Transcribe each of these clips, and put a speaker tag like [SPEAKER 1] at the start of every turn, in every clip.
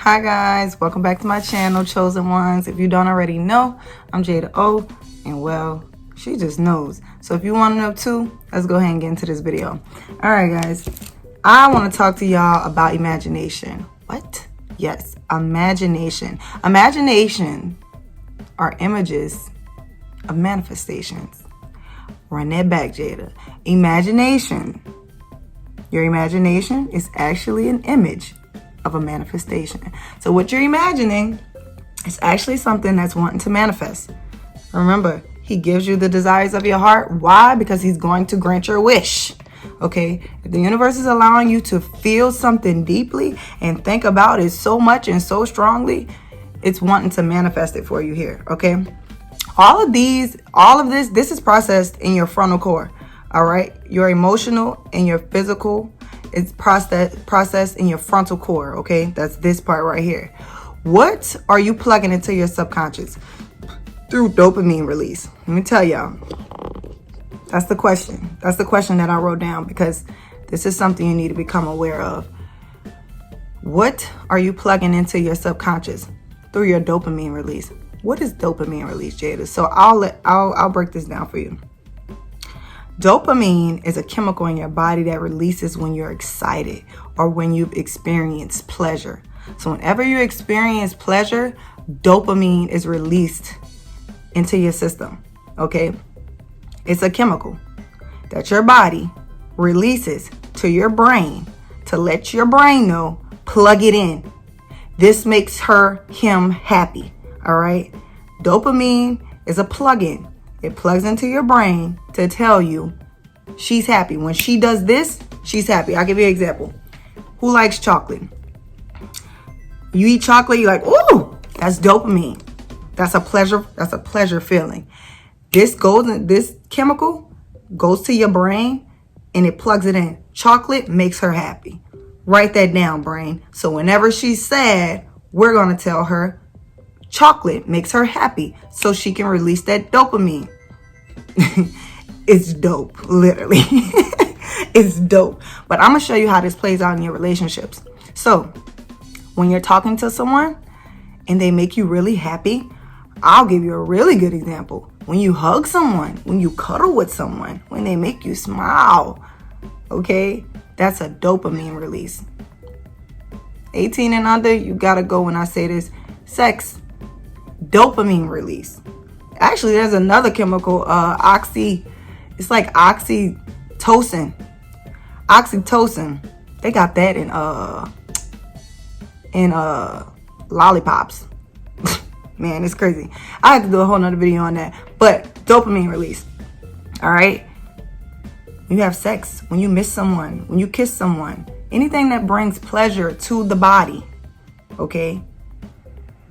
[SPEAKER 1] Hi guys, welcome back to my channel, Chosen Ones. If you don't already know, I'm Jada O, and well, she just knows. So if you want to know too, let's go ahead and get into this video. All right guys, I want to talk to y'all about imagination. What? Yes, imagination. Imagination are images of manifestations. Run that back, Jada. Imagination. Your imagination is actually an image of a manifestation. So what you're imagining is actually something that's wanting to manifest. Remember, he gives you the desires of your heart. Why? Because he's going to grant your wish. Okay, if the universe is allowing you to feel something deeply and think about it so much and so strongly, it's wanting to manifest it for you here. Okay, all of this is processed in your frontal core. All right, your emotional and your physical, it's processed in your frontal core. Okay, that's this part right here. What are you plugging into your subconscious through dopamine release? Let me tell y'all. That's the question. That's the question that I wrote down, because this is something you need to become aware of. What are you plugging into your subconscious through your dopamine release? What is dopamine release, Jada? So I'll break this down for you. Dopamine is a chemical in your body that releases when you're excited or when you've experienced pleasure. So whenever you experience pleasure, dopamine is released into your system. Okay? It's a chemical that your body releases to your brain to let your brain know, plug it in. This makes him happy. All right? Dopamine is a plug-in. It plugs into your brain to tell you she's happy. When she does this, she's happy. I'll give you an example. Who likes chocolate? You eat chocolate, you're like, ooh, that's dopamine. That's a pleasure feeling. This chemical goes to your brain and it plugs it in. Chocolate makes her happy. Write that down, brain. So whenever she's sad, we're going to tell her chocolate makes her happy so she can release that dopamine. It's dope, literally. It's dope. But I'm going to show you how this plays out in your relationships. So when you're talking to someone and they make you really happy, I'll give you a really good example. When you hug someone, when you cuddle with someone, when they make you smile, okay, that's a dopamine release. 18 and under, you got to go when I say this. Sex, dopamine release. Actually, there's another chemical, it's like oxytocin. Oxytocin. They got that in lollipops. Man, it's crazy. I have to do a whole nother video on that. But dopamine release. All right. When you have sex, when you miss someone, when you kiss someone, anything that brings pleasure to the body, okay,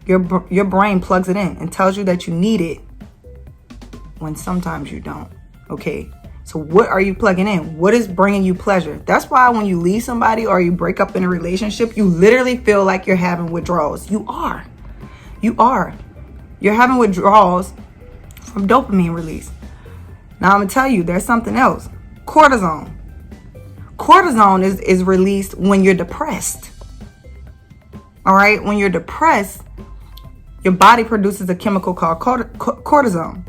[SPEAKER 1] your brain plugs it in and tells you that you need it when sometimes you don't. Okay, so what are you plugging in? What is bringing you pleasure? That's why when you leave somebody or you break up in a relationship, you literally feel like you're having withdrawals. You are. You're having withdrawals from dopamine release. Now I'm gonna tell you, there's something else. Cortisone. Cortisone is released when you're depressed. All right, when you're depressed, your body produces a chemical called cortisone.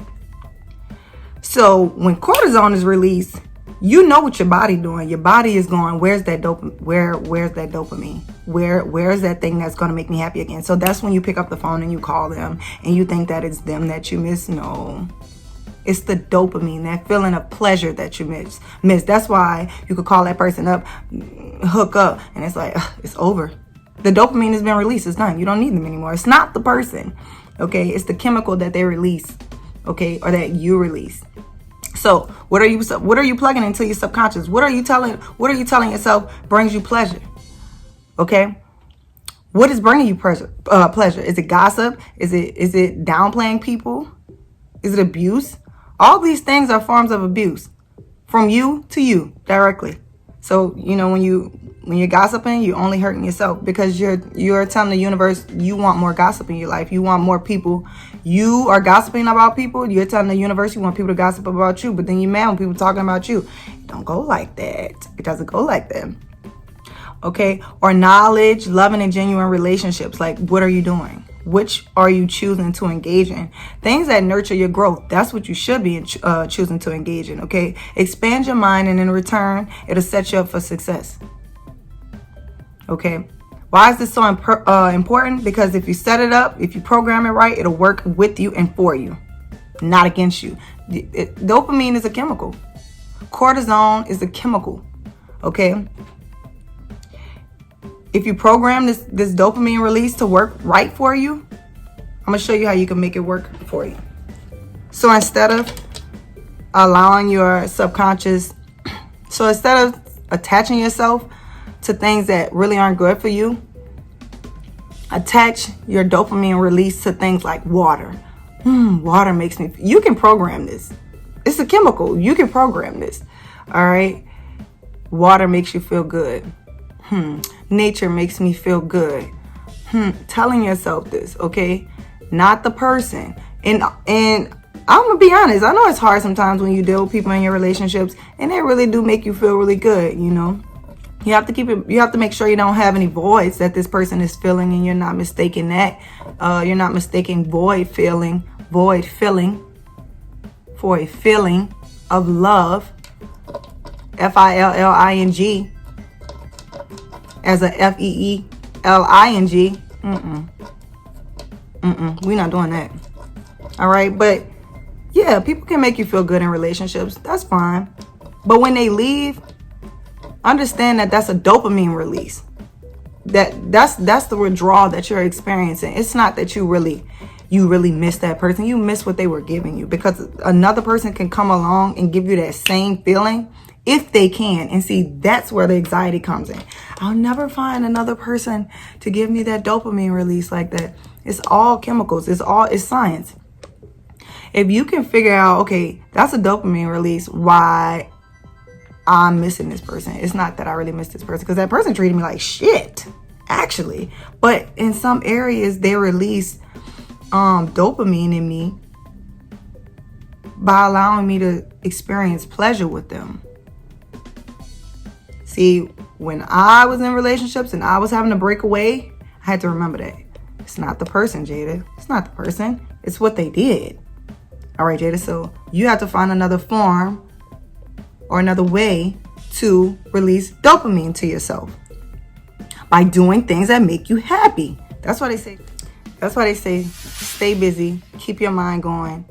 [SPEAKER 1] So when cortisone is released, you know what your body doing. Your body is going, where's that dopamine? Where's that dopamine? Where's that thing that's going to make me happy again? So that's when you pick up the phone and you call them and you think that it's them that you miss. No, it's the dopamine, that feeling of pleasure that you miss. That's why you could call that person up, hook up, and it's like, it's over. The dopamine has been released. It's done. You don't need them anymore. It's not the person. Okay. It's the chemical that they release. Okay. Or that you release. So what are you plugging into your subconscious? What are you telling yourself brings you pleasure? Okay. What is bringing you pleasure? Is it gossip? Is it downplaying people? Is it abuse? All these things are forms of abuse from you to you directly. So, you know, when you're gossiping, you're only hurting yourself, because you're telling the universe you want more gossip in your life. You want more people. You are gossiping about people. You're telling the universe you want people to gossip about you, but then you're mad when people talking about you. Don't go like that. It doesn't go like that. okay? Or knowledge, loving, and genuine relationships. Like, what are you doing? Which are you choosing to engage in? Things that nurture your growth. That's what you should be choosing to engage in, okay? Expand your mind, and in return, it'll set you up for success, okay? Why is this so important? Because if you set it up, if you program it right, it'll work with you and for you, not against you. Dopamine is a chemical. Cortisone is a chemical, okay? If you program this dopamine release to work right for you, I'm going to show you how you can make it work for you. So instead of allowing your subconscious, so instead of attaching yourself to things that really aren't good for you, attach your dopamine release to things like water. Water makes me, you can program this. It's a chemical. You can program this. All right. Water makes you feel good. Nature makes me feel good. Telling yourself this, okay? Not the person. And I'm gonna be honest. I know it's hard sometimes when you deal with people in your relationships, and they really do make you feel really good. You know, you have to keep it. You have to make sure you don't have any voids that this person is filling, and you're not mistaking that. You're not mistaking void filling for a feeling of love. FILLING as a FEELING. We're not doing that. All right. But yeah, people can make you feel good in relationships. That's fine. But when they leave, understand that that's a dopamine release. That's the withdrawal that you're experiencing. It's not that you really miss that person. You miss what they were giving you, because another person can come along and give you that same feeling if they can. And see, that's where the anxiety comes in. I'll never find another person to give me that dopamine release like that. It's all chemicals. It's science. If you can figure out, okay, that's a dopamine release, why I'm missing this person. It's not that I really miss this person, because that person treated me like shit, actually. But in some areas, they release dopamine in me by allowing me to experience pleasure with them. See, when I was in relationships and I was having to break away, I had to remember that it's not the person, Jada. It's not the person. It's what they did. All right, Jada. So you have to find another form or another way to release dopamine to yourself by doing things that make you happy. That's why they say stay busy, keep your mind going,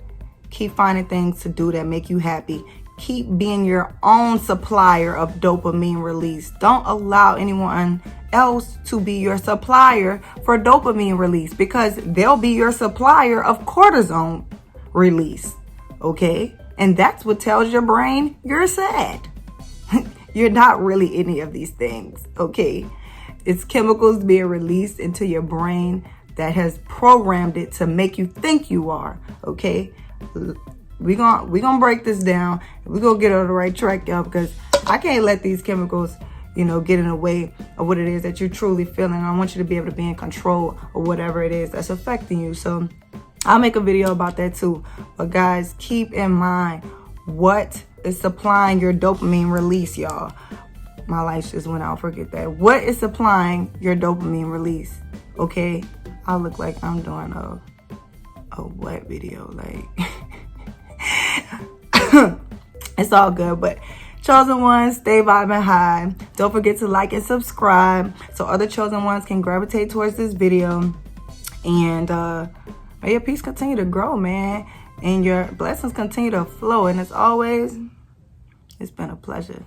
[SPEAKER 1] keep finding things to do that make you happy. Keep being your own supplier of dopamine release. Don't allow anyone else to be your supplier for dopamine release, because they'll be your supplier of cortisone release. Okay? And that's what tells your brain you're sad. You're not really any of these things. Okay? It's chemicals being released into your brain that has programmed it to make you think you are. Okay? We're gonna break this down. We're gonna get on the right track, y'all, because I can't let these chemicals, get in the way of what it is that you're truly feeling. I want you to be able to be in control of whatever it is that's affecting you. So I'll make a video about that too. But guys, keep in mind what is supplying your dopamine release, y'all. My lights just went out, forget that. What is supplying your dopamine release? Okay, I look like I'm doing a wet video, like it's all good. But chosen ones, stay vibing high. Don't forget to like and subscribe so other chosen ones can gravitate towards this video. And may your peace continue to grow, man, and your blessings continue to flow. And as always, it's been a pleasure.